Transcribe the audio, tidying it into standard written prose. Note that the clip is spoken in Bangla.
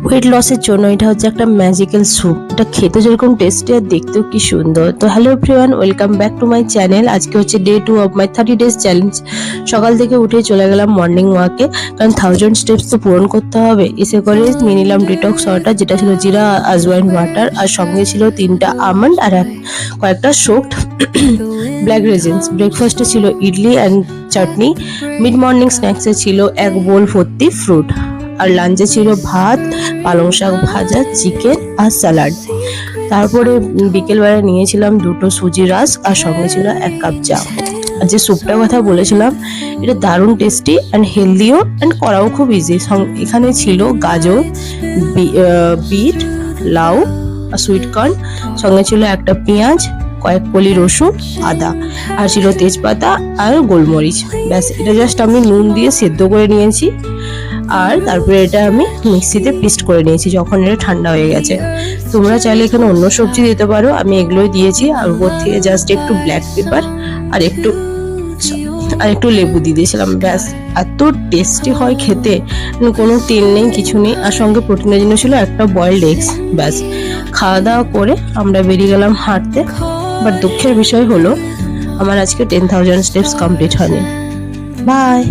ওয়েট লসের জন্য এটা হচ্ছে একটা ম্যাজিক্যাল স্যুপ। এটা খেতে যেরকম টেস্টি আর দেখতেও কি সুন্দর। তো hello everyone, welcome back to my channel. আজকে হচ্ছে day 2 of my 30 days challenge. সকাল থেকে উঠে চলে গেলাম মর্নিং ওয়াকে, কারণ 1000 স্টেপস তো পূরণ করতে হবে। এসে করে নিয়ে নিলাম ডিটক্স ওয়াটার, যেটা ছিল জিরা আজওয়াইন ওয়াটার, আর সঙ্গে ছিল 3টা আমন্ড আর কয়েকটা সোকড ব্ল্যাক রেজিনস। ব্রেকফাস্টে ছিল idli and chutney. Mid morning স্ন্যাক্সে ছিল এক বোল ভর্তি ফ্রুট। আর লাঞ্চে ছিল ভাত, পালং শাক ভাজা, চিকেন আর স্যালাড। তারপরে বিকেলবেলা নিয়েছিলাম 2টো সুজি রাস্ক, আর সঙ্গে ছিল 1 কাপ চা। আর যে স্যুপটার কথা বলেছিলাম, এটা দারুণ টেস্টি অ্যান্ড হেলদিও অ্যান্ড করাও খুব ইজি। এখানে ছিল গাজর, বিট, লাউ আর সুইট কর্ন। সঙ্গে ছিল একটা পেঁয়াজ, কয়েক কলি রসুন, আদা, আর ছিল তেজপাতা আর গোলমরিচ। ব্যাস, এটা জাস্ট আমি নুন দিয়ে সেদ্ধ করে নিয়েছি। আর তারপরে এটা আমি মিক্সিতে পেস্ট করে নিয়েছি যখন এটা ঠান্ডা হয়ে গেছে। তোমরা চাইলে এখানে অন্য সবজি দিতে পারো, আমি এগুলোই দিয়েছি। আর উপর থেকে জাস্ট একটু ব্ল্যাক পেপার আর একটু লেবু দিয়ে দিয়েছিলাম। ব্যাস, এত টেস্টি হয় খেতে, কোনো তেল নেই, কিছু নেই। আর সঙ্গে প্রোটিনের জন্য ছিল একটা বয়েলড এগস। ব্যাস, খাওয়া দাওয়া করে আমরা বেরিয়ে গেলাম হাঁটতে। বাট দুঃখের বিষয় হলো আমার আজকে 10,000 স্টেপস কমপ্লিট হয়নি। বাই।